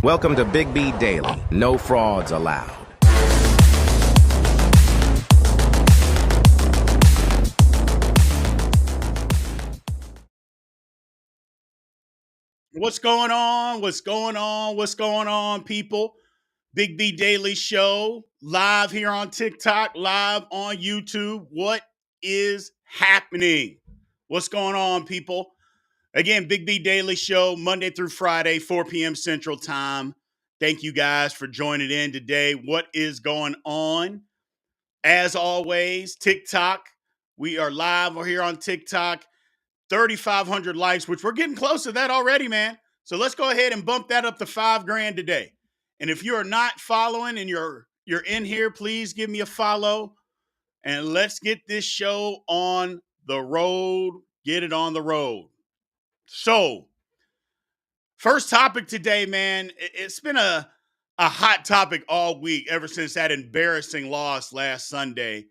Welcome to Big B Daily. No frauds allowed. What's going on? What's going on? What's going on, people? Big B Daily Show, live here on TikTok, live on YouTube. What is happening? What's going on, people? Again, Big B Daily Show, Monday through Friday, 4 p.m. Central Time. Thank you guys for joining in today. What is going on? As always, TikTok. We are live. We're here on TikTok. 3,500 likes, which we're getting close to that already, man. So let's go ahead and bump that up to $5,000 today. And if you are not following and you're in here, please give me a follow and let's get this show on the road. Get it on the road. So, first topic today, man. It's been a hot topic all week ever since that embarrassing loss last Sunday.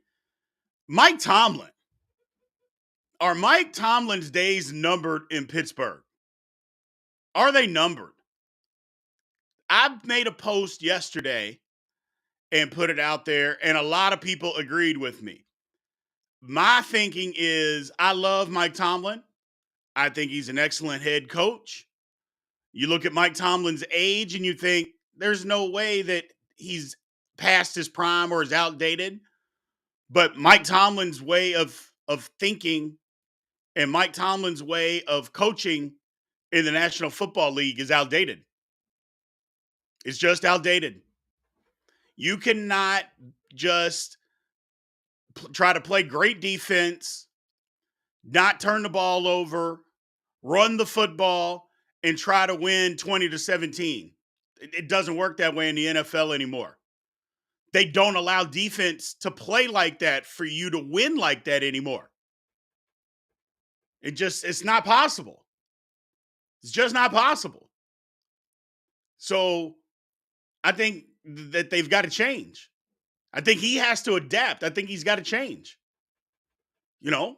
Mike Tomlin. Are Mike Tomlin's days numbered in Pittsburgh? Are they numbered? I made a post yesterday and put it out there, and a lot of people agreed with me. My thinking is I love Mike Tomlin. I think he's an excellent head coach. You look at Mike Tomlin's age and you think there's no way that he's past his prime or is outdated. But Mike Tomlin's way of thinking and Mike Tomlin's way of coaching in the National Football League is outdated. It's just outdated. You cannot just try to play great defense, not turn the ball over, run the football, and try to win 20-17. It doesn't work that way in the NFL anymore. They don't allow defense to play like that for you to win like that anymore. It's not possible. It's just not possible. So I think that they've got to change. I think he has to adapt. I think he's got to change. You know,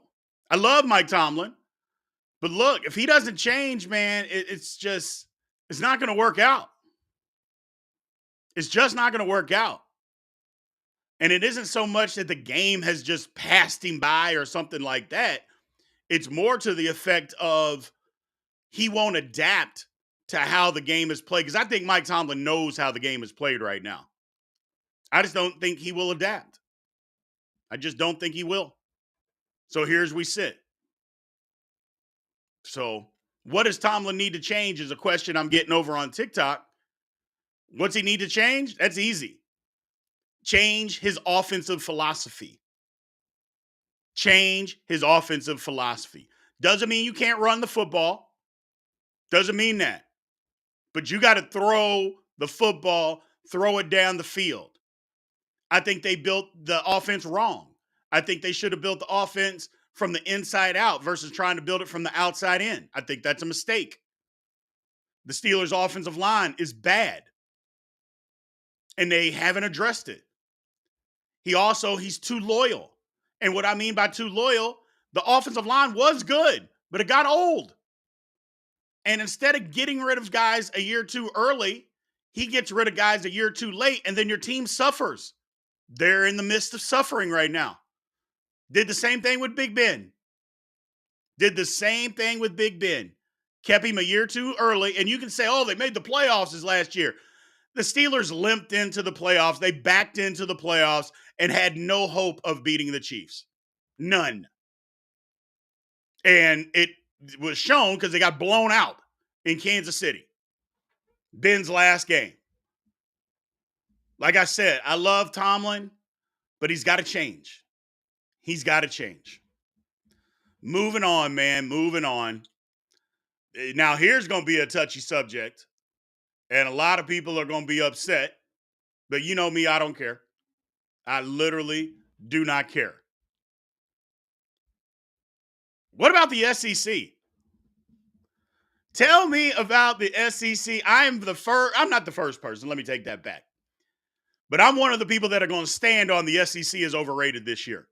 I love Mike Tomlin, but look, if he doesn't change, man, it's not going to work out. It's just not going to work out. And it isn't so much that the game has just passed him by or something like that. It's more to the effect of he won't adapt to how the game is played. Because I think Mike Tomlin knows how the game is played right now. I just don't think he will adapt. I just don't think he will. So here's we sit. So what does Tomlin need to change is a question I'm getting over on TikTok. What's he need to change? That's easy. Change his offensive philosophy. Change his offensive philosophy. Doesn't mean you can't run the football. Doesn't mean that. But you got to throw the football, throw it down the field. I think they built the offense wrong. I think they should have built the offense from the inside out versus trying to build it from the outside in. I think that's a mistake. The Steelers' offensive line is bad, and they haven't addressed it. He's too loyal. And what I mean by too loyal, the offensive line was good, but it got old. And instead of getting rid of guys a year too early, he gets rid of guys a year too late, and then your team suffers. They're in the midst of suffering right now. Did the same thing with Big Ben. Kept him a year too early, and you can say, oh, they made the playoffs this last year. The Steelers limped into the playoffs. They backed into the playoffs and had no hope of beating the Chiefs. None. And it was shown because they got blown out in Kansas City. Ben's last game. Like I said, I love Tomlin, but he's got to change. He's got to change. Moving on, man. Moving on. Now, here's going to be a touchy subject, and a lot of people are going to be upset, but you know me, I don't care. I literally do not care. What about the SEC? Tell me about the SEC. I'm not the first person. Let me take that back. But I'm one of the people that are going to stand on the SEC is overrated this year.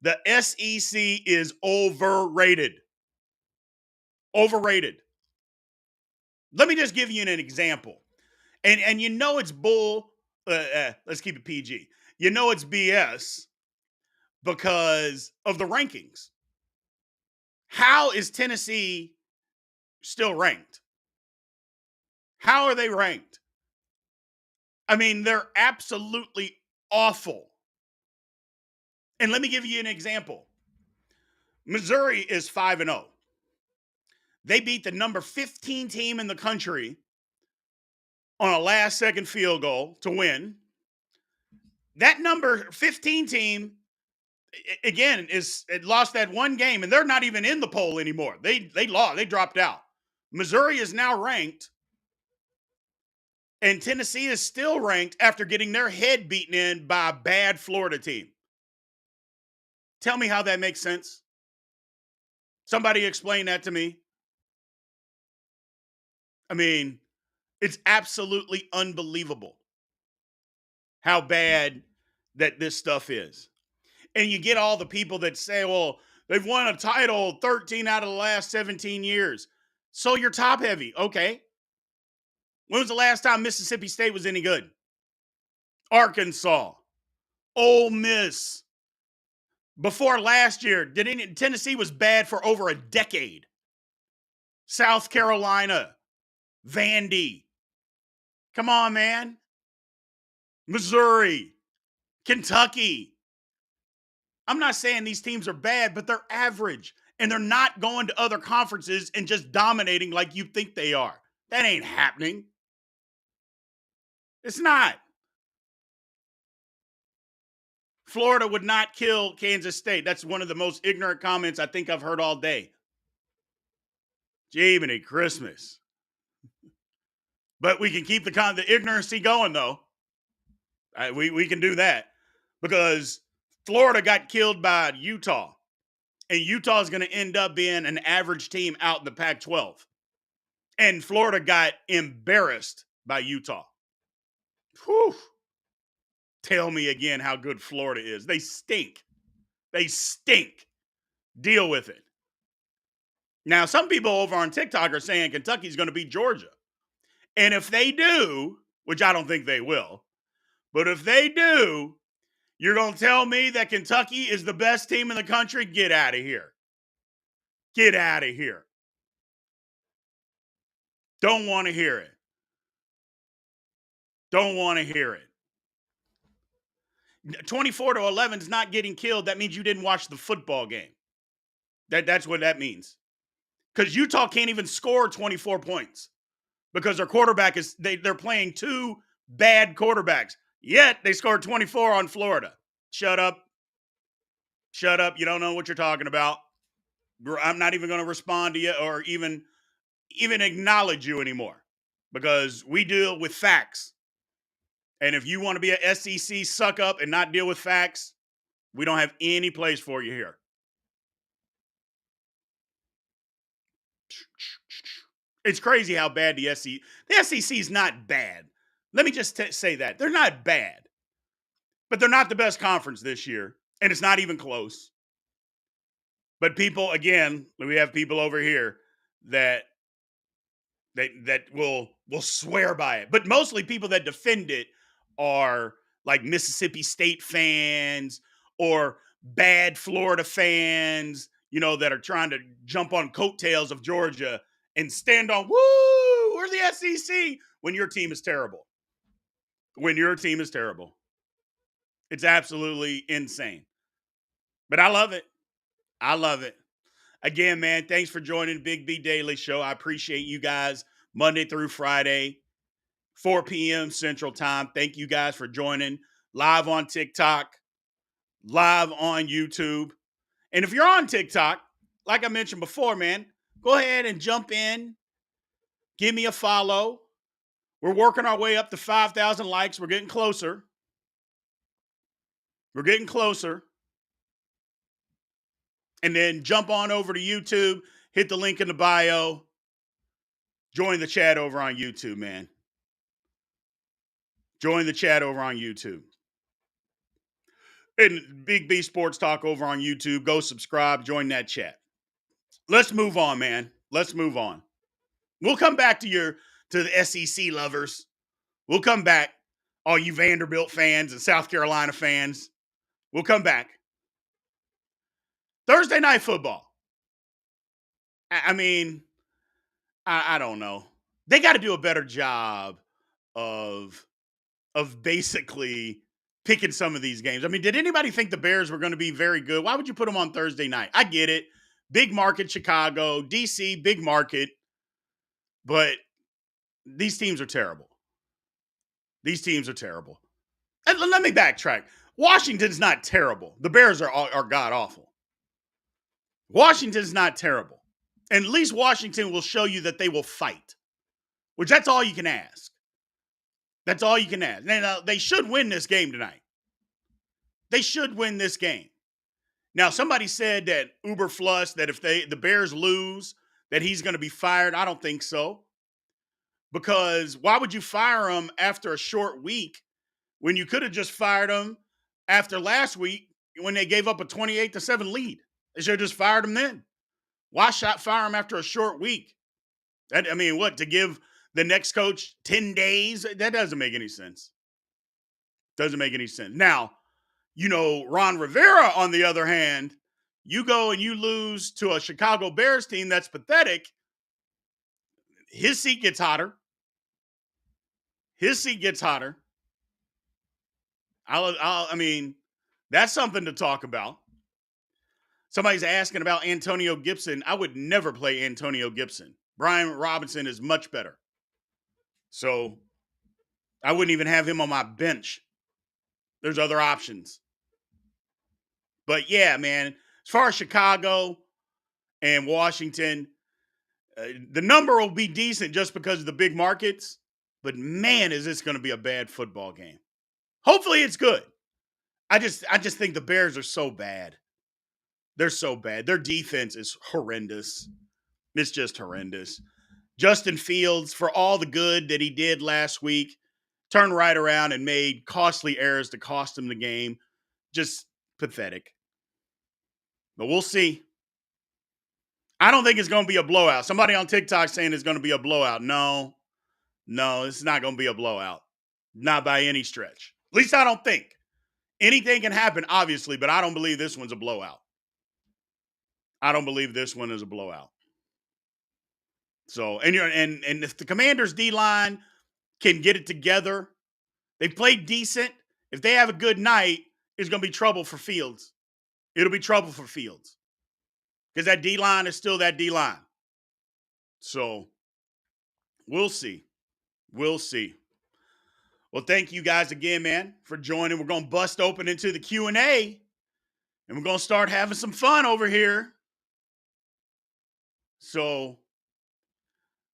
The SEC is overrated. Overrated. Let me just give you an example. And you know it's bull. Let's keep it PG. You know it's BS because of the rankings. How is Tennessee still ranked? How are they ranked? I mean, they're absolutely awful. And let me give you an example. Missouri is 5-0. They beat the number 15 team in the country on a last second field goal to win. That number 15 team, again, it lost that one game, and they're not even in the poll anymore. They lost, they dropped out. Missouri is now ranked, and Tennessee is still ranked after getting their head beaten in by a bad Florida team. Tell me how that makes sense. Somebody explain that to me. I mean, it's absolutely unbelievable how bad that this stuff is. And you get all the people that say, well, they've won a title 13 out of the last 17 years. So you're top heavy. Okay. When was the last time Mississippi State was any good? Arkansas, Ole Miss. Before last year, Tennessee was bad for over a decade. South Carolina, Vandy. Come on, man. Missouri, Kentucky. I'm not saying these teams are bad, but they're average. And they're not going to other conferences and just dominating like you think they are. That ain't happening. It's not. Florida would not kill Kansas State. That's one of the most ignorant comments I think I've heard all day. Jiminy Christmas. But we can keep the ignorancy going, though. We can do that because Florida got killed by Utah. And Utah is going to end up being an average team out in the Pac-12. And Florida got embarrassed by Utah. Whew. Tell me again how good Florida is. They stink. They stink. Deal with it. Now, some people over on TikTok are saying Kentucky's going to beat Georgia. And if they do, which I don't think they will, but if they do, you're going to tell me that Kentucky is the best team in the country? Get out of here. Get out of here. Don't want to hear it. Don't want to hear it. 24-11 is not getting killed. That means you didn't watch the football game. That's what that means. Because Utah can't even score 24 points because their quarterback they're playing two bad quarterbacks. Yet they scored 24 on Florida. Shut up. Shut up. You don't know what you're talking about. I'm not even going to respond to you or even acknowledge you anymore because we deal with facts. And if you want to be a SEC suck up and not deal with facts, we don't have any place for you here. It's crazy how bad the SEC is not bad. Let me just say that. They're not bad. But they're not the best conference this year. And it's not even close. But people, again, we have people over here that will swear by it. But mostly people that defend it are like Mississippi State fans or bad Florida fans, that are trying to jump on coattails of Georgia and stand on, woo, we're the SEC when your team is terrible. When your team is terrible. It's absolutely insane. But I love it. I love it. Again, man, thanks for joining Big B Daily Show. I appreciate you guys Monday through Friday, 4 p.m. Central Time. Thank you guys for joining live on TikTok, live on YouTube. And if you're on TikTok, like I mentioned before, man, go ahead and jump in. Give me a follow. We're working our way up to 5,000 likes. We're getting closer. We're getting closer. And then jump on over to YouTube, hit the link in the bio, join the chat over on YouTube, man. Join the chat over on YouTube. And Big B Sports Talk over on YouTube. Go subscribe, join that chat. Let's move on, man. Let's move on. We'll come back to the SEC lovers. We'll come back, all you Vanderbilt fans and South Carolina fans. We'll come back. Thursday night football. I mean, I don't know. They got to do a better job of basically picking some of these games. I mean, did anybody think the Bears were going to be very good? Why would you put them on Thursday night? I get it. Big market, Chicago, DC, big market. But these teams are terrible. These teams are terrible. And let me backtrack. Washington's not terrible. The Bears are god-awful. Washington's not terrible. And at least Washington will show you that they will fight, which that's all you can ask. That's all you can ask. Now, they should win this game tonight. They should win this game. Now, somebody said that Uberfluss, that if the Bears lose, that he's going to be fired. I don't think so. Because why would you fire him after a short week when you could have just fired him after last week when they gave up a 28-7 lead? They should have just fired him then. Why fire him after a short week? To give the next coach 10 days? That doesn't make any sense. Doesn't make any sense. Now, Ron Rivera, on the other hand, you go and you lose to a Chicago Bears team that's pathetic. His seat gets hotter. His seat gets hotter. That's something to talk about. Somebody's asking about Antonio Gibson. I would never play Antonio Gibson. Brian Robinson is much better. So I wouldn't even have him on my bench. There's other options. But yeah, man, as far as Chicago and Washington, the number will be decent just because of the big markets. But man, is this going to be a bad football game. Hopefully it's good. I just think the Bears are so bad. They're so bad. Their defense is horrendous. It's just horrendous. Justin Fields, for all the good that he did last week, turned right around and made costly errors to cost him the game. Just pathetic. But we'll see. I don't think it's going to be a blowout. Somebody on TikTok saying it's going to be a blowout. No, it's not going to be a blowout. Not by any stretch. At least I don't think. Anything can happen, obviously, but I don't believe this one's a blowout. I don't believe this one is a blowout. So, and if the Commanders' D-line can get it together, they played decent. If they have a good night, it's going to be trouble for Fields. It'll be trouble for Fields. Because that D-line is still that D-line. So, we'll see. We'll see. Well, thank you guys again, man, for joining. We're going to bust open into the Q&A, and we're going to start having some fun over here. So,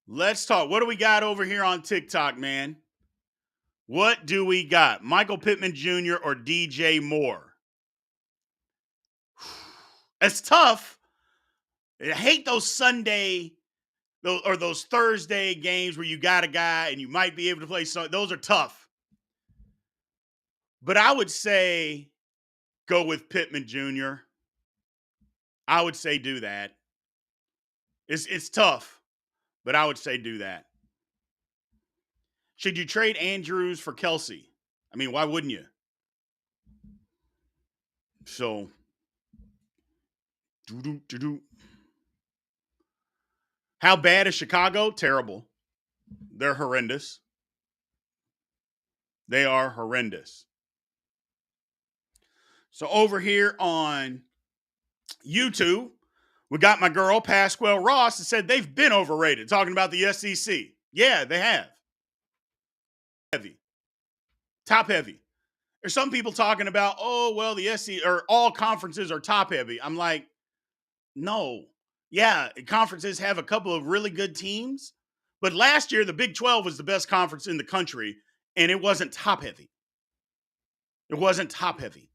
let's talk. What do we got over here on TikTok, man? What do we got? Michael Pittman Jr. or DJ Moore? It's tough. I hate those Sunday or those Thursday games where you got a guy and you might be able to play. So those are tough. But I would say go with Pittman Jr. I would say do that. It's tough, but I would say do that. Should you trade Andrews for Kelsey? I mean, why wouldn't you? So, how bad is Chicago? Terrible. They're horrendous. They are horrendous. So over here on YouTube, we got my girl, Pasquale Ross, that said they've been overrated, talking about the SEC. Yeah, they have. Heavy. Top heavy. There's some people talking about, the SEC or all conferences are top heavy. I'm like, no. Yeah, conferences have a couple of really good teams. But last year, the Big 12 was the best conference in the country, and it wasn't top heavy. It wasn't top heavy.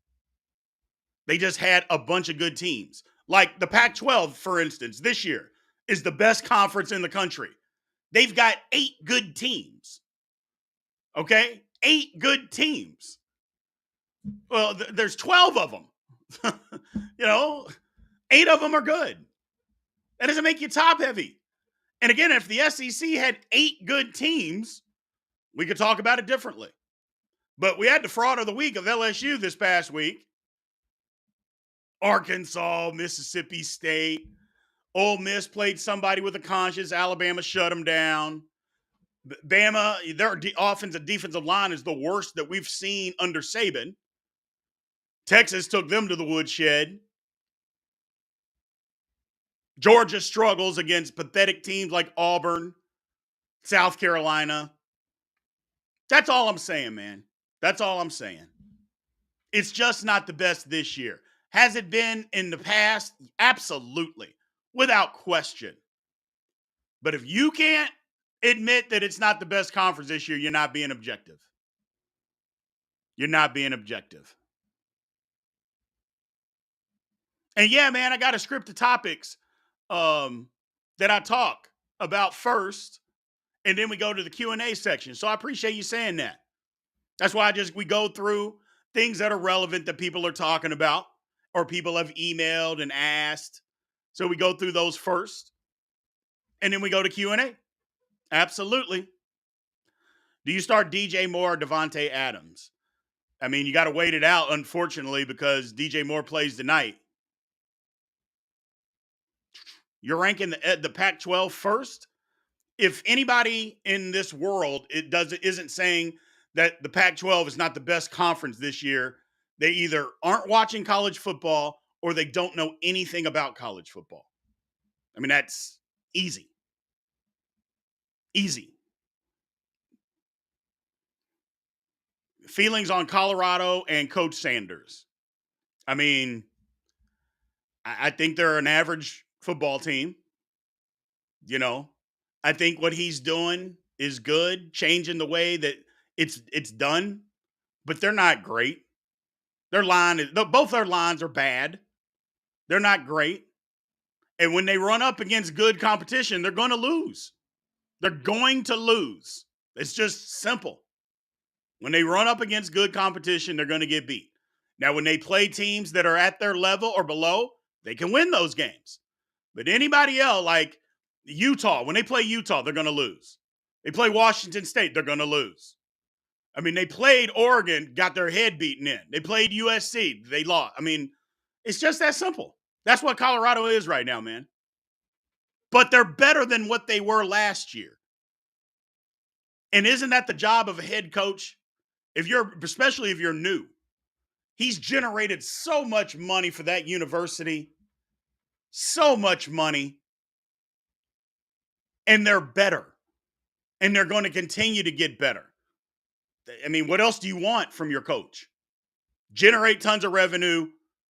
They just had a bunch of good teams. Like the Pac-12, for instance, this year is the best conference in the country. They've got 8 good teams. Okay? 8 good teams. Well, there's 12 of them. 8 of them are good. That doesn't make you top heavy. And again, if the SEC had 8 good teams, we could talk about it differently. But we had the fraud of the week of LSU this past week. Arkansas, Mississippi State, Ole Miss played somebody with a conscience. Alabama shut them down. Bama, their offensive defensive line is the worst that we've seen under Saban. Texas took them to the woodshed. Georgia struggles against pathetic teams like Auburn, South Carolina. That's all I'm saying, man. That's all I'm saying. It's just not the best this year. Has it been in the past? Absolutely. Without question. But if you can't admit that it's not the best conference this year, you're not being objective. You're not being objective. And yeah, man, I got a script of topics that I talk about first, and then we go to the Q&A section. So I appreciate you saying that. That's why we go through things that are relevant that people are talking about or people have emailed and asked. So we go through those first, and then we go to Q&A. Absolutely. Do you start DJ Moore or Devontae Adams? I mean, you got to wait it out, unfortunately, because DJ Moore plays tonight. You're ranking the Pac-12 first? If anybody in this world isn't saying that the Pac-12 is not the best conference this year, they either aren't watching college football or they don't know anything about college football. I mean, that's easy. Easy. Feelings on Colorado and Coach Sanders. I mean, I think they're an average football team. You know, I think what he's doing is good, changing the way that it's done, but they're not great. Both their lines are bad. They're not great. And when they run up against good competition, they're going to lose. They're going to lose. It's just simple. When they run up against good competition, they're going to get beat. Now, when they play teams that are at their level or below, they can win those games. But anybody else, like Utah, when they play Utah, they're going to lose. They play Washington State, they're going to lose. I mean, they played Oregon, got their head beaten in. They played USC, they lost. I mean, it's just that simple. That's what Colorado is right now, man. But they're better than what they were last year. And isn't that the job of a head coach? Especially if you're new. He's generated so much money for that university. So much money. And they're better. And they're going to continue to get better. I mean, what else do you want from your coach? Generate tons of revenue,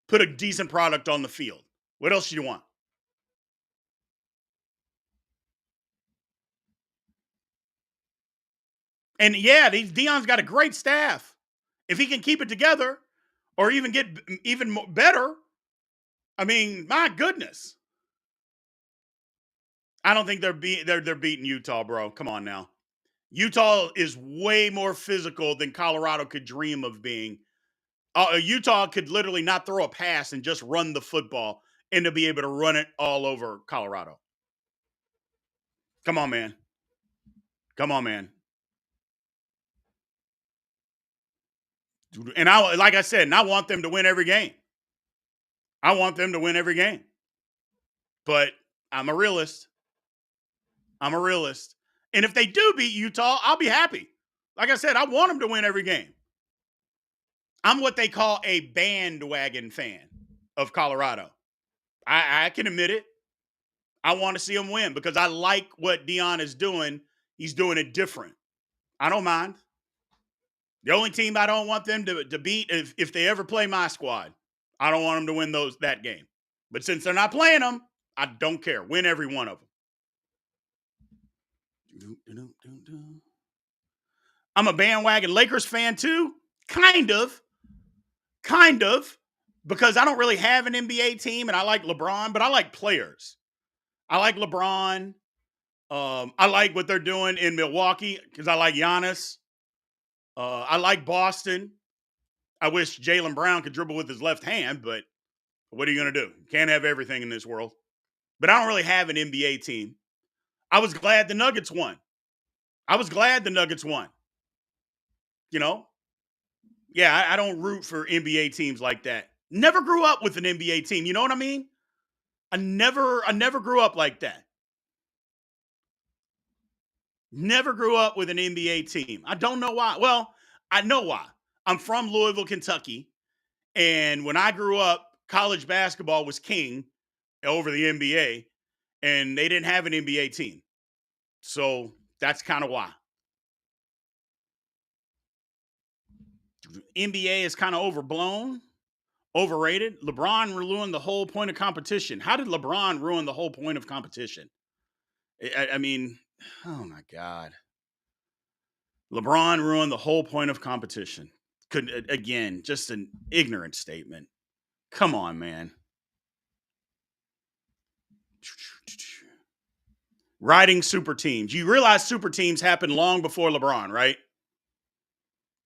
put a decent product on the field. What else do you want? And yeah, Deion's got a great staff. If he can keep it together or even get even better, I mean, my goodness. I don't think they're beating Utah, bro. Come on now. Utah is way more physical than Colorado could dream of being. Utah could literally not throw a pass and just run the football and to be able to run it all over Colorado. Come on, man. Come on, man. And like I said, I want them to win every game. I want them to win every game. But I'm a realist. I'm a realist. And if they do beat Utah, I'll be happy. Like I said, I want them to win every game. I'm what they call a bandwagon fan of Colorado. I can admit it. I want to see them win because I like what Deion is doing. He's doing it different. I don't mind. The only team I don't want them to beat if they ever play my squad. I don't want them to win that game. But since they're not playing them, I don't care. Win every one of them. I'm a bandwagon Lakers fan too. Kind of. Because I don't really have an NBA team and I like LeBron, but I like players. I like LeBron. I like what they're doing in Milwaukee because I like Giannis. I like Boston. I wish Jaylen Brown could dribble with his left hand, but what are you going to do? You can't have everything in this world. But I don't really have an NBA team. I was glad the Nuggets won. I was glad the Nuggets won. You know? Yeah, I don't root for NBA teams like that. Never grew up with an NBA team. You know what I mean? I never grew up like that. Never grew up with an NBA team. I don't know why. Well, I know why. I'm from Louisville, Kentucky. And when I grew up, college basketball was king over the NBA, and they didn't have an NBA team. So that's kind of why. NBA is kind of overblown, overrated. LeBron ruined the whole point of competition. How did LeBron ruin the whole point of competition? I mean, oh my God. LeBron ruined the whole point of competition. Could again, just an ignorant statement. Come on, man. Riding super teams. You realize super teams happened long before LeBron, right?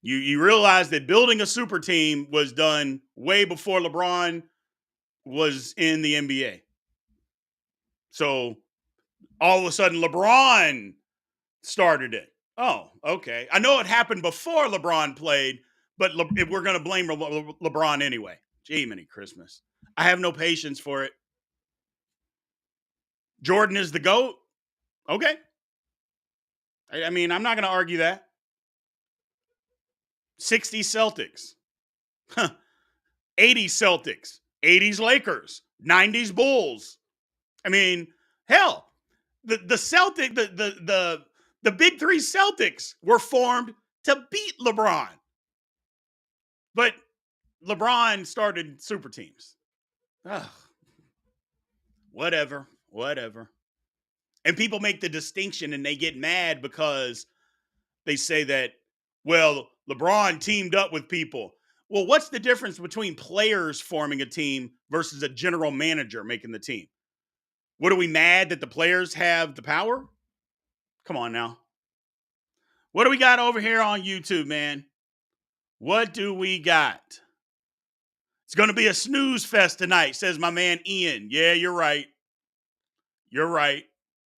You realize that building a super team was done way before LeBron was in the NBA. So all of a sudden, LeBron started it. Oh, okay. I know it happened before LeBron played, but if we're going to blame LeBron anyway. Gee, many Christmas. I have no patience for it. Jordan is the GOAT. Okay. I mean, I'm not going to argue that. 60s Celtics, 80s Celtics, 80s Lakers, 90s Bulls. I mean, hell, the Celtic, the big three Celtics were formed to beat LeBron. But LeBron started super teams. Ugh. Whatever. And people make the distinction and they get mad because they say that, well, LeBron teamed up with people. Well, what's the difference between players forming a team versus a general manager making the team? What are we mad that the players have the power? Come on now. What do we got over here on YouTube, man? What do we got? It's going to be a snooze fest tonight, says my man Ian. Yeah, you're right. You're right.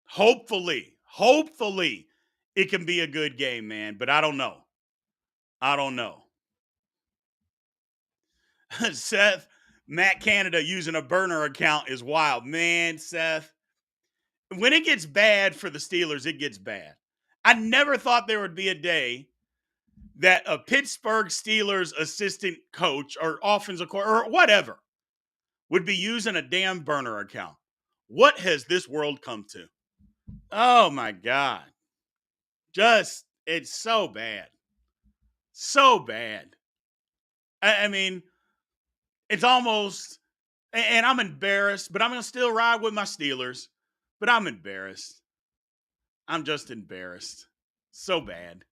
Hopefully, it can be a good game, man. But I don't know. Seth, Matt Canada using a burner account is wild. Man, Seth, when it gets bad for the Steelers, it gets bad. I never thought there would be a day that a Pittsburgh Steelers assistant coach or offensive coordinator or whatever would be using a damn burner account. What has this world come to? Oh my God. It's so bad. So bad. I mean, it's almost, and I'm embarrassed, but I'm going to still ride with my Steelers. But I'm embarrassed. I'm just embarrassed. So bad.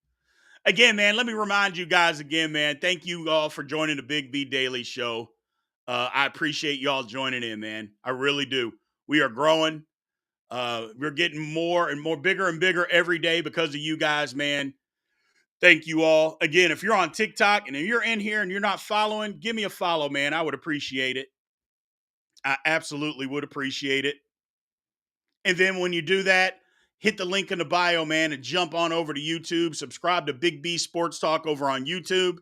Again, man, let me remind you guys again, man. Thank you all for joining the Big B Daily Show. I appreciate y'all joining in, man. I really do. We are growing. We're getting more and more bigger and bigger every day because of you guys, man. Thank you all. Again, if you're on TikTok and if you're in here and you're not following, give me a follow, man. I would appreciate it. I absolutely would appreciate it. And then when you do that, hit the link in the bio, man, and jump on over to YouTube. Subscribe to Big B Sports Talk over on YouTube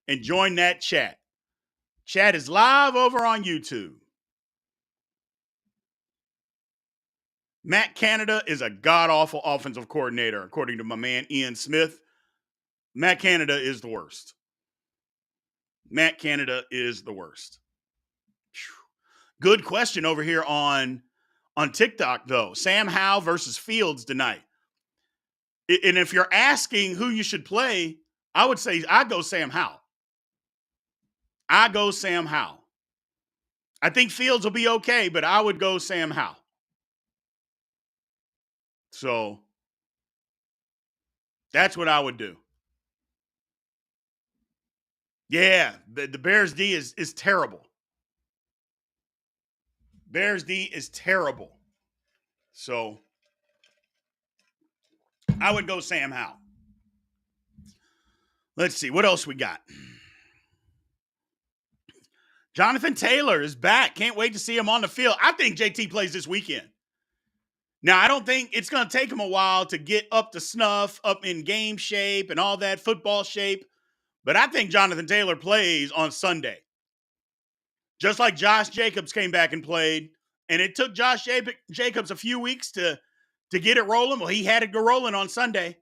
and join that chat. Chat is live over on YouTube. Matt Canada is a god-awful offensive coordinator, according to my man Ian Smith. Matt Canada is the worst. Matt Canada is the worst. Good question over here on TikTok, though. Sam Howell versus Fields tonight. And if you're asking who you should play, I would say I go Sam Howell. I think Fields will be okay, but I would go Sam Howell. So that's what I would do. Yeah, the Bears D is terrible. Bears D is terrible. So I would go Sam Howell. Let's see. What else we got? Jonathan Taylor is back. Can't wait to see him on the field. I think JT plays this weekend. Now, I don't think it's going to take him a while to get up to snuff, up in game shape and all that football shape. But I think Jonathan Taylor plays on Sunday. Just like Josh Jacobs came back and played. And it took Josh Jacobs a few weeks to get it rolling. Well, he had it go rolling on Sunday.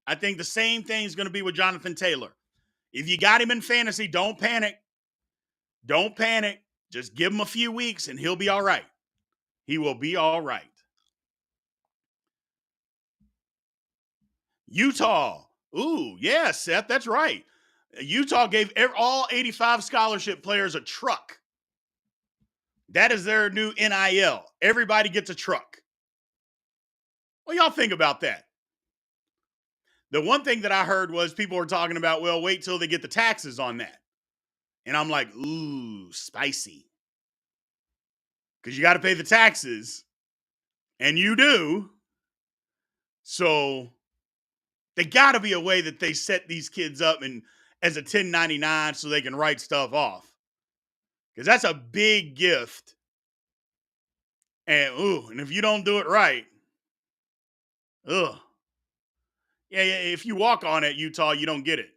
I think the same thing is going to be with Jonathan Taylor. If you got him in fantasy, don't panic. Don't panic. Just give him a few weeks and he'll be all right. He will be all right. Utah. Ooh, yeah, Seth, that's right. Utah gave all 85 scholarship players a truck. That is their new NIL. Everybody gets a truck. What y'all think about that? The one thing that I heard was people were talking about, well, wait till they get the taxes on that. And I'm like, ooh, spicy. Because you got to pay the taxes. And you do. So they got to be a way that they set these kids up and as a 1099 so they can write stuff off. Because that's a big gift. And if you don't do it right, yeah, if you walk on it, Utah, you don't get it.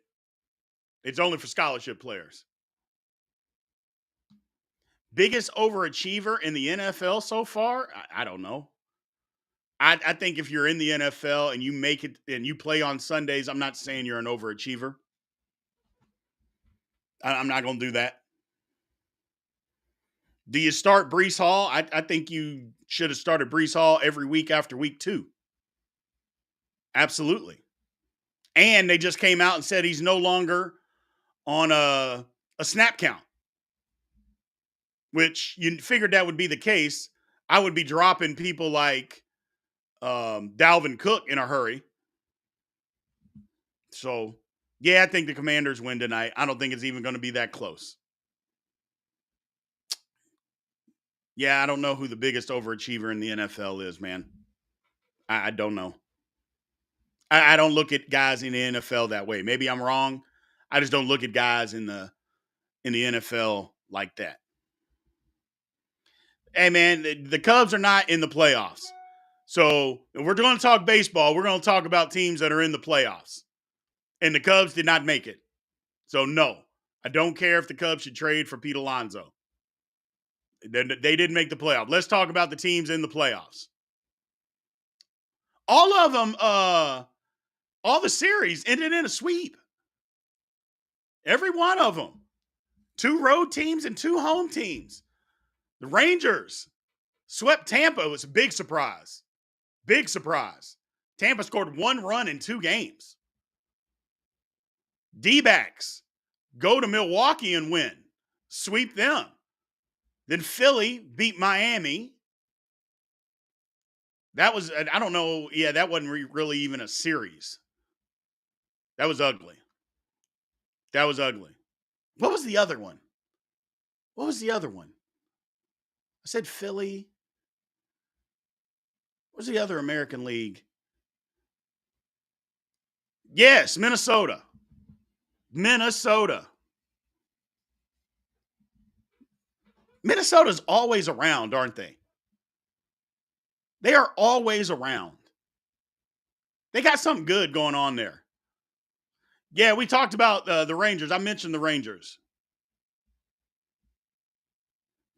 It's only for scholarship players. Biggest overachiever in the NFL so far? I don't know. I think if you're in the NFL and you make it and you play on Sundays, I'm not saying you're an overachiever. I'm not going to do that. Do you start Breece Hall? I think you should have started Breece Hall every week after week 2. Absolutely. And they just came out and said he's no longer on a snap count, which you figured that would be the case. I would be dropping people like Dalvin Cook in a hurry. So, yeah, I think the Commanders win tonight. I don't think it's even going to be that close. Yeah, I don't know who the biggest overachiever in the NFL is, man. I don't know. I don't look at guys in the NFL that way. Maybe I'm wrong. I just don't look at guys in the NFL like that. Hey, man, the Cubs are not in the playoffs. So if we're going to talk baseball, we're going to talk about teams that are in the playoffs. And the Cubs did not make it. So, no, I don't care if the Cubs should trade for Pete Alonso. They didn't make the playoff. Let's talk about the teams in the playoffs. All of them, all the series ended in a sweep. Every one of them. 2 road teams and 2 home teams. The Rangers swept Tampa. It was a big surprise. Big surprise. Tampa scored 1 run in 2 games. D-backs go to Milwaukee and win. Sweep them. Then Philly beat Miami. That was, I don't know. Yeah, that wasn't really even a series. That was ugly. That was ugly. What was the other one? What was the other one? I said Philly. What was the other American League? Yes, Minnesota. Minnesota's always around, aren't they? They are always around. They got something good going on there. Yeah, we talked about the Rangers. I mentioned the Rangers.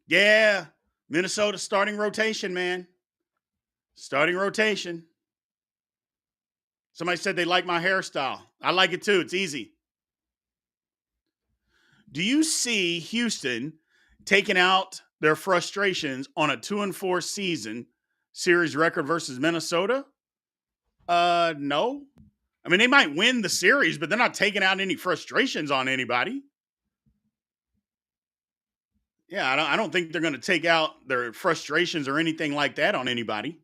Yeah, Minnesota starting rotation, man. Starting rotation. Somebody said they like my hairstyle. I like it too. It's easy. Do you see Houston taking out their frustrations on a 2-4 season series record versus Minnesota? No. I mean, they might win the series, but they're not taking out any frustrations on anybody. Yeah, I don't think they're going to take out their frustrations or anything like that on anybody.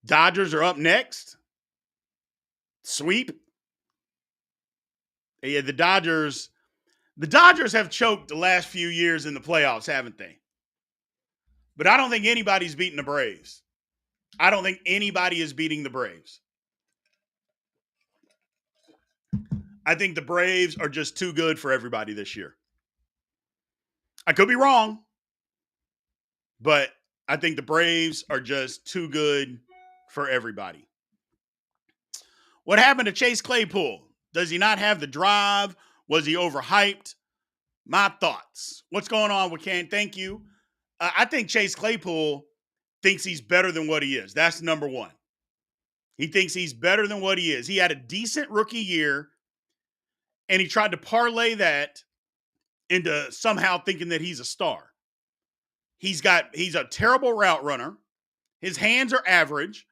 Dodgers are up next. Sweep. Yeah, the Dodgers have choked the last few years in the playoffs, haven't they? But I don't think anybody's beating the Braves. I don't think anybody is beating the Braves. I think the Braves are just too good for everybody this year. I could be wrong, But I think the Braves are just too good for everybody. What happened to Chase Claypool? Does he not have the drive? Was he overhyped? My thoughts. What's going on with Ken? Thank you. I think Chase Claypool thinks he's better than what he is. That's number one. He thinks he's better than what he is. He had a decent rookie year, and he tried to parlay that into somehow thinking that he's a star. He's a terrible route runner. His hands are average.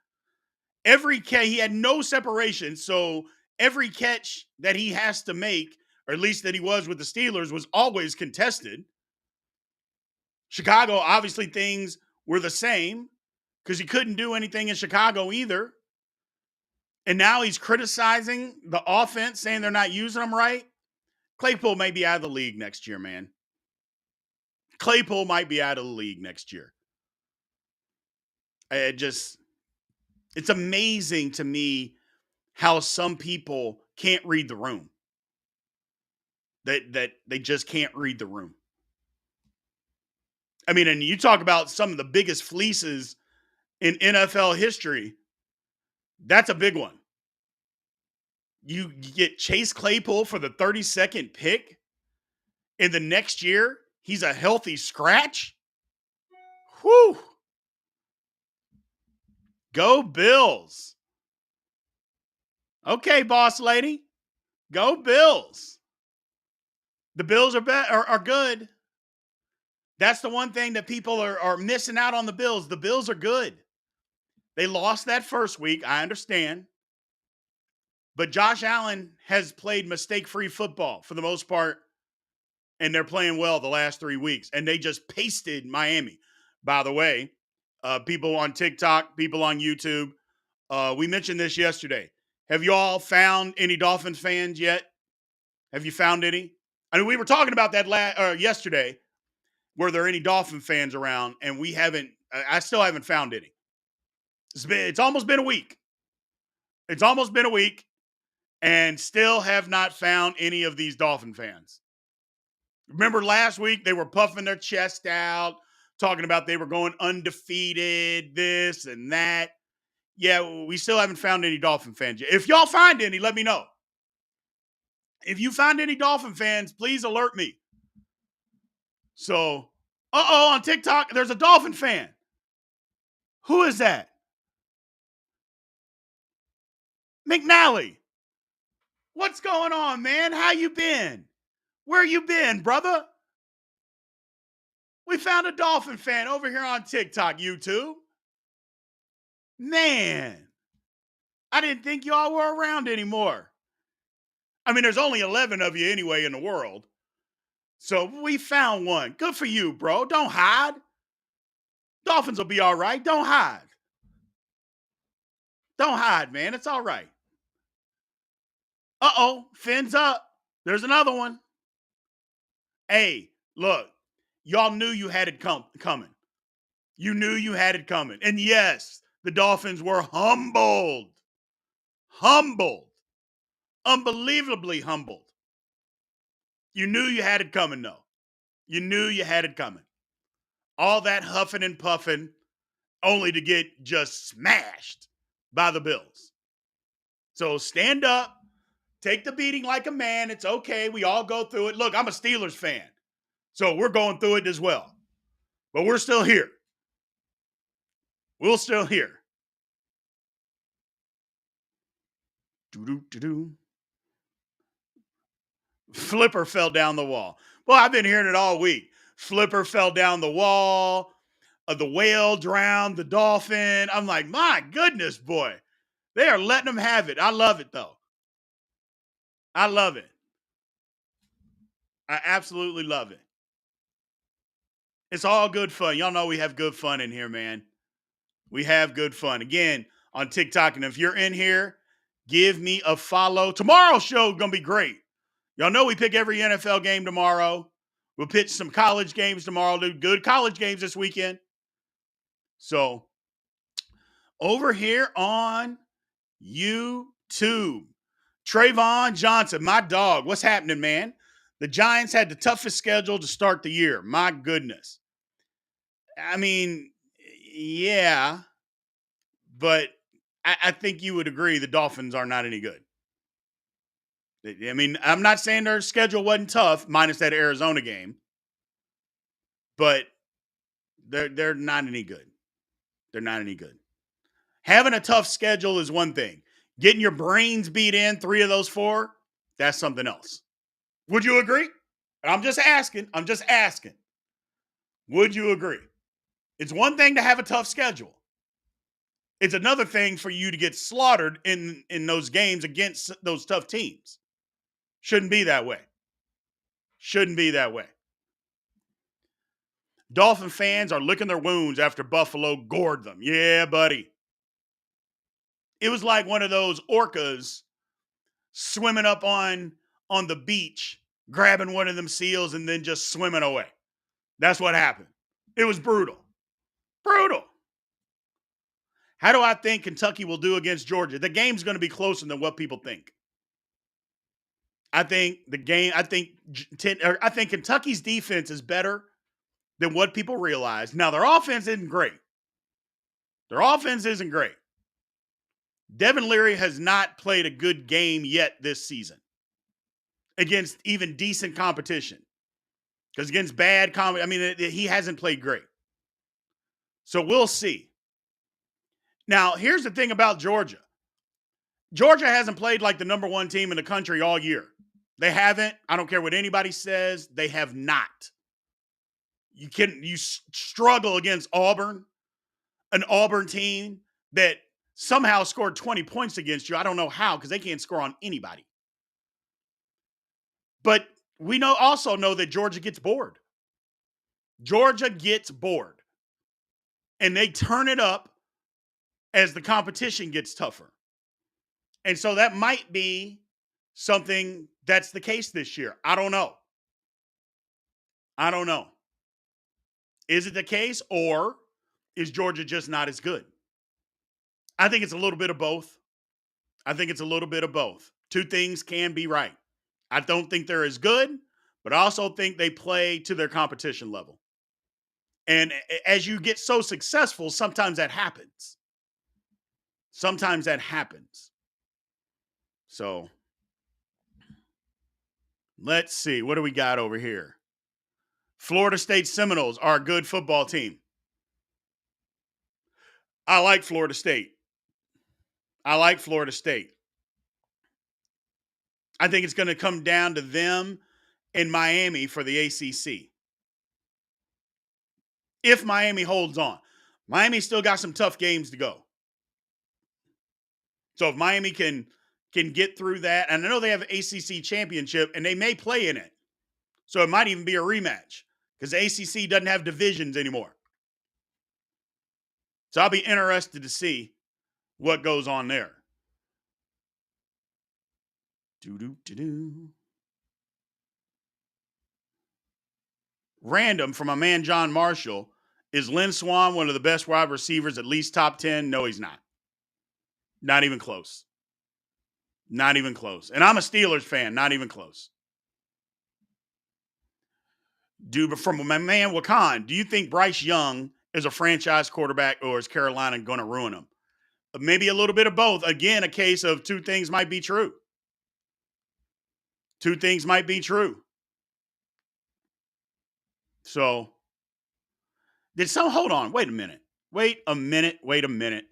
Every catch, he had no separation. So every catch that he has to make, or at least that he was with the Steelers, was always contested. Chicago, obviously things were the same because he couldn't do anything in Chicago either. And now he's criticizing the offense, saying they're not using him right. Claypool may be out of the league next year, man. Claypool might be out of the league next year. It's amazing to me how some people can't read the room. That they just can't read the room. I mean, and you talk about some of the biggest fleeces in NFL history. That's a big one. You get Chase Claypool for the 32nd pick, and the next year he's a healthy scratch. Whew. Go Bills. Okay, boss lady. Go Bills. The Bills are good. That's the one thing that people are missing out on the Bills. The Bills are good. They lost that first week, I understand. But Josh Allen has played mistake-free football for the most part, and they're playing well the last 3 weeks. And they just pasted Miami. By the way, people on TikTok, people on YouTube, we mentioned this yesterday. Have you all found any Dolphins fans yet? Have you found any? I mean, we were talking about that yesterday. Were there any Dolphin fans around? And we haven't. I still haven't found any. It's almost been a week. It's almost been a week, and still have not found any of these Dolphin fans. Remember last week they were puffing their chest out, talking about they were going undefeated, this and that. Yeah, we still haven't found any Dolphin fans yet. If y'all find any, let me know. If you find any Dolphin fans, please alert me. So, on TikTok, there's a Dolphin fan. Who is that? McNally. What's going on, man? How you been? Where you been, brother? We found a Dolphin fan over here on TikTok, YouTube. Man, I didn't think y'all were around anymore. I mean, there's only 11 of you anyway in the world. So we found one. Good for you, bro. Don't hide. Dolphins will be all right. Don't hide. Don't hide, man. It's all right. Fins up. There's another one. Hey, look, y'all knew you had it coming. You knew you had it coming. And yes, the Dolphins were humbled. Unbelievably humbled. You knew you had it coming, though. You knew you had it coming. All that huffing and puffing only to get just smashed by the Bills. So stand up. Take the beating like a man. It's okay. We all go through it. Look, I'm a Steelers fan. So we're going through it as well. But we're still here. We're still here. Do-do-do-do. Flipper fell down the wall. Well, I've been hearing it all week. Flipper fell down the wall. The whale drowned the dolphin. I'm like, my goodness, boy. They are letting them have it. I love it, though. I love it. I absolutely love it. It's all good fun. Y'all know we have good fun in here, man. We have good fun. Again, on TikTok. And if you're in here, give me a follow. Tomorrow's show is going to be great. Y'all know we pick every NFL game tomorrow. We'll pitch some college games tomorrow. Do good college games this weekend. So, over here on YouTube, Trayvon Johnson, my dog. What's happening, man? The Giants had the toughest schedule to start the year. My goodness. I mean, yeah, but I think you would agree the Dolphins are not any good. I mean, I'm not saying their schedule wasn't tough, minus that Arizona game, but they're not any good. They're not any good. Having a tough schedule is one thing. Getting your brains beat in 3 of those 4, that's something else. Would you agree? I'm just asking. I'm just asking. Would you agree? It's one thing to have a tough schedule. It's another thing for you to get slaughtered in those games against those tough teams. Shouldn't be that way. Shouldn't be that way. Dolphin fans are licking their wounds after Buffalo gored them. Yeah, buddy. It was like one of those orcas swimming up on the beach, grabbing one of them seals and then just swimming away. That's what happened. It was brutal. Brutal. How do I think Kentucky will do against Georgia? The game's going to be closer than what people think. I think Kentucky's defense is better than what people realize. Now, their offense isn't great. Their offense isn't great. Devin Leary has not played a good game yet this season against even decent competition. Because against bad he hasn't played great. So we'll see. Now, here's the thing about Georgia. Georgia hasn't played like the number 1 team in the country all year. They haven't. I don't care what anybody says. They have not. You struggle against Auburn, an Auburn team that somehow scored 20 points against you. I don't know how, because they can't score on anybody. But we also know that Georgia gets bored. Georgia gets bored. And they turn it up as the competition gets tougher. And so that might be something that's the case this year. I don't know. Is it the case, or is Georgia just not as good? I think it's a little bit of both. Two things can be right. I don't think they're as good, but I also think they play to their competition level. And as you get so successful, sometimes that happens. So let's see. What do we got over here? Florida State Seminoles are a good football team. I like Florida State. I think it's going to come down to them in Miami for the ACC. If Miami holds on. Miami still got some tough games to go. So if Miami can get through that, and I know they have an ACC championship, and they may play in it. So it might even be a rematch, because the ACC doesn't have divisions anymore. So I'll be interested to see what goes on there. Random from my man John Marshall. Is Lynn Swann one of the best wide receivers, at least top 10? No, he's not. Not even close. And I'm a Steelers fan. Not even close. But from my man Wakan, do you think Bryce Young is a franchise quarterback, or is Carolina going to ruin him? Maybe a little bit of both. Again, a case of two things might be true. So, hold on. Wait a minute.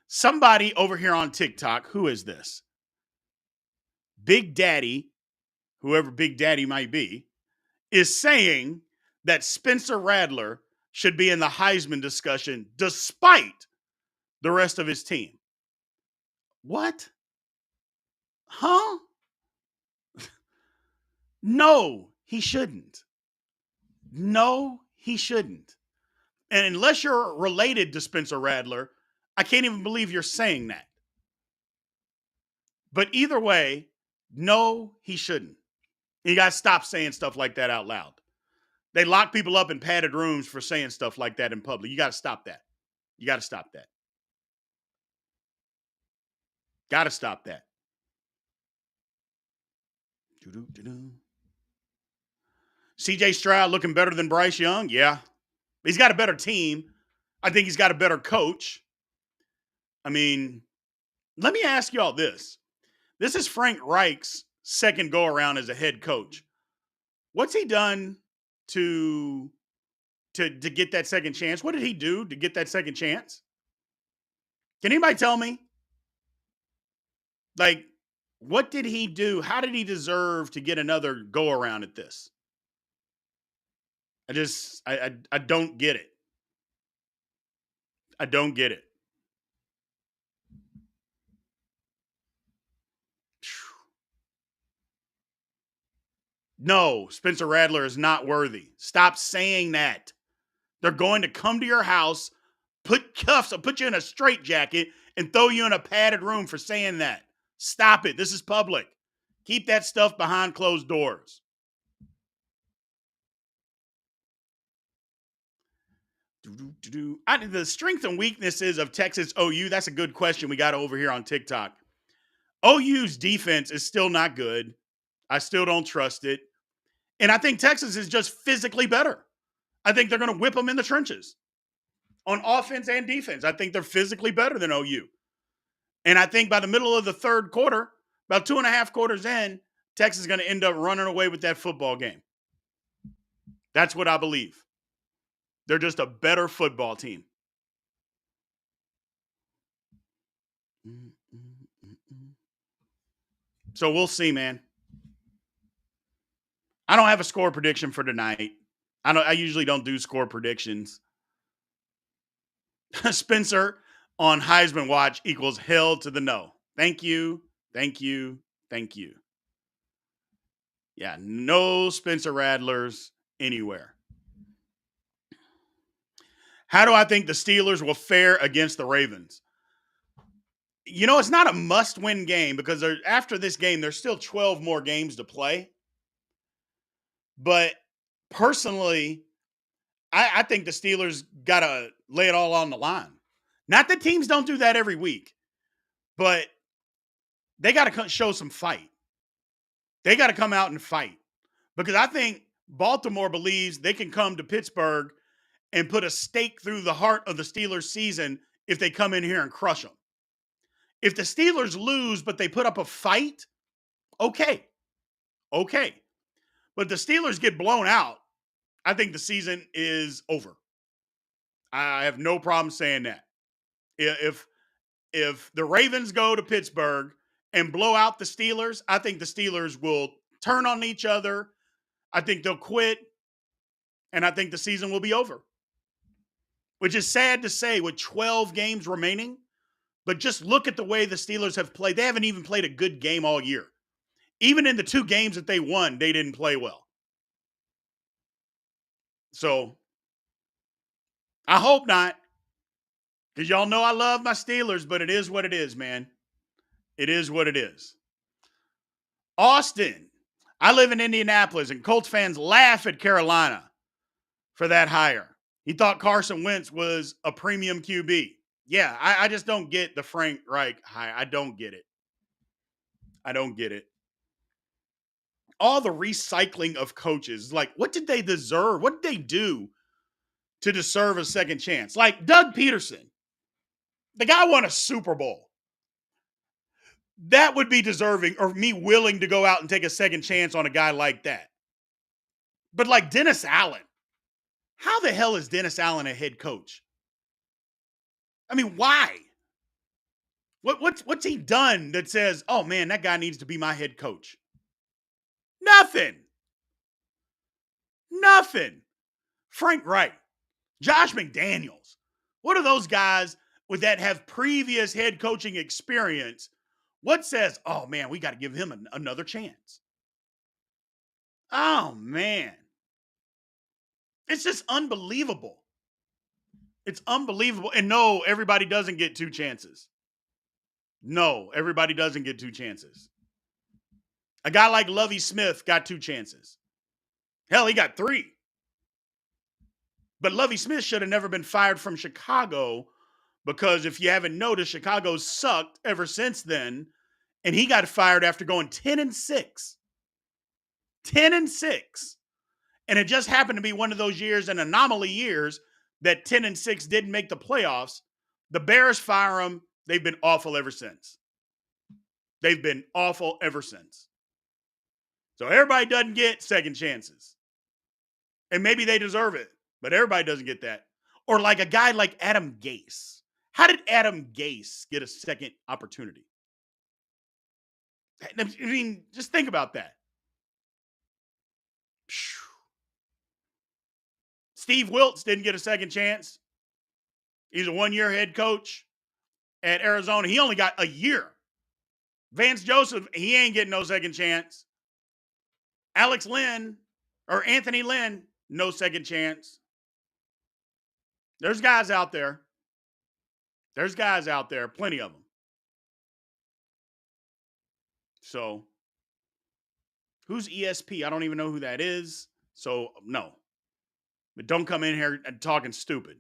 Somebody over here on TikTok, who is this? Big Daddy, whoever Big Daddy might be, is saying that Spencer Rattler should be in the Heisman discussion despite the rest of his team. What? Huh? No, he shouldn't. And unless you're related to Spencer Rattler, I can't even believe you're saying that. But either way, no, he shouldn't. You got to stop saying stuff like that out loud. They lock people up in padded rooms for saying stuff like that in public. You got to stop that. Got to stop that. CJ Stroud looking better than Bryce Young? Yeah. He's got a better team. I think he's got a better coach. I mean, let me ask y'all this. This is Frank Reich's second go around as a head coach. What's he done to get that second chance? What did he do to get that second chance? Can anybody tell me? Like, what did he do? How did he deserve to get another go around at this? I don't get it. I don't get it. No, Spencer Rattler is not worthy. Stop saying that. They're going to come to your house, put cuffs, put you in a straitjacket, and throw you in a padded room for saying that. Stop it. This is public. Keep that stuff behind closed doors. The strengths and weaknesses of Texas OU, that's a good question we got over here on TikTok. OU's defense is still not good. I still don't trust it. And I think Texas is just physically better. I think they're going to whip them in the trenches on offense and defense. I think they're physically better than OU. And I think by the middle of the third quarter, about 2.5 quarters in, Texas is going to end up running away with that football game. That's what I believe. They're just a better football team. So we'll see, man. I don't have a score prediction for tonight. I usually don't do score predictions. Spencer on Heisman Watch equals hell to the no. Thank you. Thank you. Thank you. Yeah, no Spencer Radlers anywhere. How do I think the Steelers will fare against the Ravens? You know, it's not a must-win game because after this game, there's still 12 more games to play. But personally, I think the Steelers got to lay it all on the line. Not that teams don't do that every week, but they got to show some fight. They got to come out and fight because I think Baltimore believes they can come to Pittsburgh and put a stake through the heart of the Steelers season if they come in here and crush them. If the Steelers lose, but they put up a fight, okay. But the Steelers get blown out, I think the season is over. I have no problem saying that. If the Ravens go to Pittsburgh and blow out the Steelers, I think the Steelers will turn on each other. I think they'll quit, and I think the season will be over. Which is sad to say with 12 games remaining, but just look at the way the Steelers have played. They haven't even played a good game all year. Even in the 2 games that they won, they didn't play well. So, I hope not. Because y'all know I love my Steelers, but it is what it is, man. It is what it is. Austin. I live in Indianapolis, and Colts fans laugh at Carolina for that hire. He thought Carson Wentz was a premium QB. Yeah, I just don't get the Frank Reich hire. I don't get it. All the recycling of coaches. Like, what did they deserve? What did they do to deserve a second chance? Like Doug Peterson. The guy won a Super Bowl. That would be deserving or me willing to go out and take a second chance on a guy like that. But like Dennis Allen. How the hell is Dennis Allen a head coach? I mean, why? What's he done that says, oh man, that guy needs to be my head coach? Nothing. Frank Reich, Josh McDaniels. What are those guys with that have previous head coaching experience? What says, oh man, we got to give him another chance? Oh man. It's just unbelievable. It's unbelievable. And no, everybody doesn't get 2 chances. No, everybody doesn't get 2 chances. A guy like Lovie Smith got 2 chances. Hell, he got 3. But Lovie Smith should have never been fired from Chicago because if you haven't noticed, Chicago's sucked ever since then. And he got fired after going 10-6. 10-6. And it just happened to be one of those years, an anomaly years, that 10-6 didn't make the playoffs. The Bears fire them. They've been awful ever since. They've been awful ever since. So everybody doesn't get second chances. And maybe they deserve it, but everybody doesn't get that. Or like a guy like Adam Gase. How did Adam Gase get a second opportunity? I mean, just think about that. Steve Wiltz didn't get a second chance. He's a one-year head coach at Arizona. He only got a year. Vance Joseph, he ain't getting no second chance. Alex Lynn, or Anthony Lynn, no second chance. There's guys out there. There's guys out there, plenty of them. So, who's ESP? I don't even know who that is. So, no. But don't come in here and talking stupid.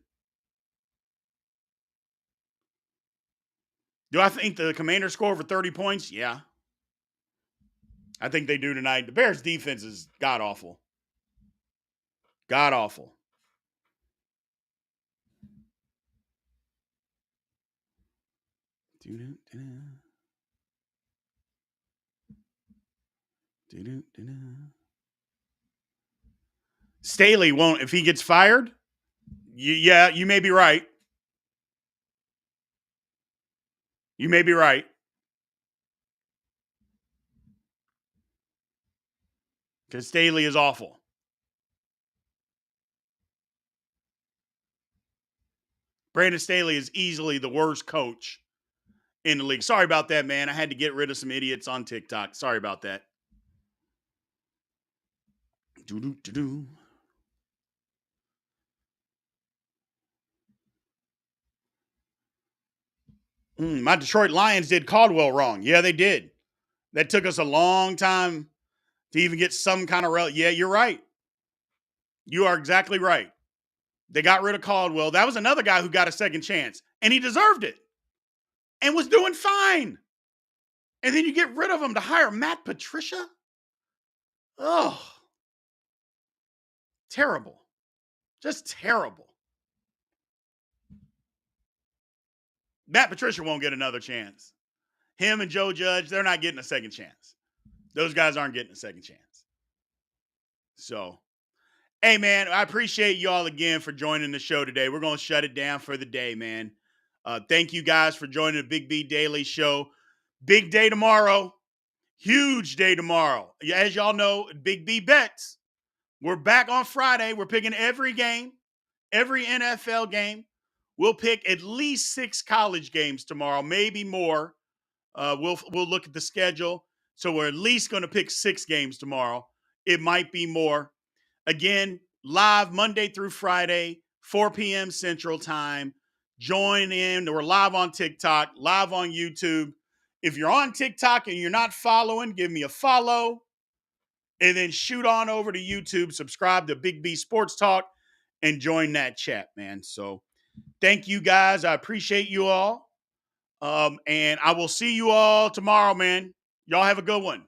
Do I think the Commanders score for 30 points? Yeah. I think they do tonight. The Bears' defense is god-awful. God-awful. Staley won't, if he gets fired, yeah, you may be right. You may be right. Because Staley is awful. Brandon Staley is easily the worst coach in the league. Sorry about that, man. I had to get rid of some idiots on TikTok. Sorry about that. My Detroit Lions did Caldwell wrong. Yeah, they did. That took us a long time to even get some kind of yeah, you're right. You are exactly right. They got rid of Caldwell. That was another guy who got a second chance, and he deserved it and was doing fine. And then you get rid of him to hire Matt Patricia? Oh, terrible. Just terrible. Matt Patricia won't get another chance. Him and Joe Judge, they're not getting a second chance. Those guys aren't getting a second chance. So, hey, man, I appreciate you all again for joining the show today. We're going to shut it down for the day, man. Thank you guys for joining the Big B Daily Show. Big day tomorrow. Huge day tomorrow. As y'all know, Big B Bets. We're back on Friday. We're picking every game, every NFL game. We'll pick at least 6 college games tomorrow, maybe more. We'll look at the schedule. So we're at least going to pick 6 games tomorrow. It might be more. Again, live Monday through Friday, 4 p.m. Central Time. Join in. We're live on TikTok, live on YouTube. If you're on TikTok and you're not following, give me a follow. And then shoot on over to YouTube, subscribe to Big B Sports Talk, and join that chat, man. So thank you guys. I appreciate you all. And I will see you all tomorrow, man. Y'all have a good one.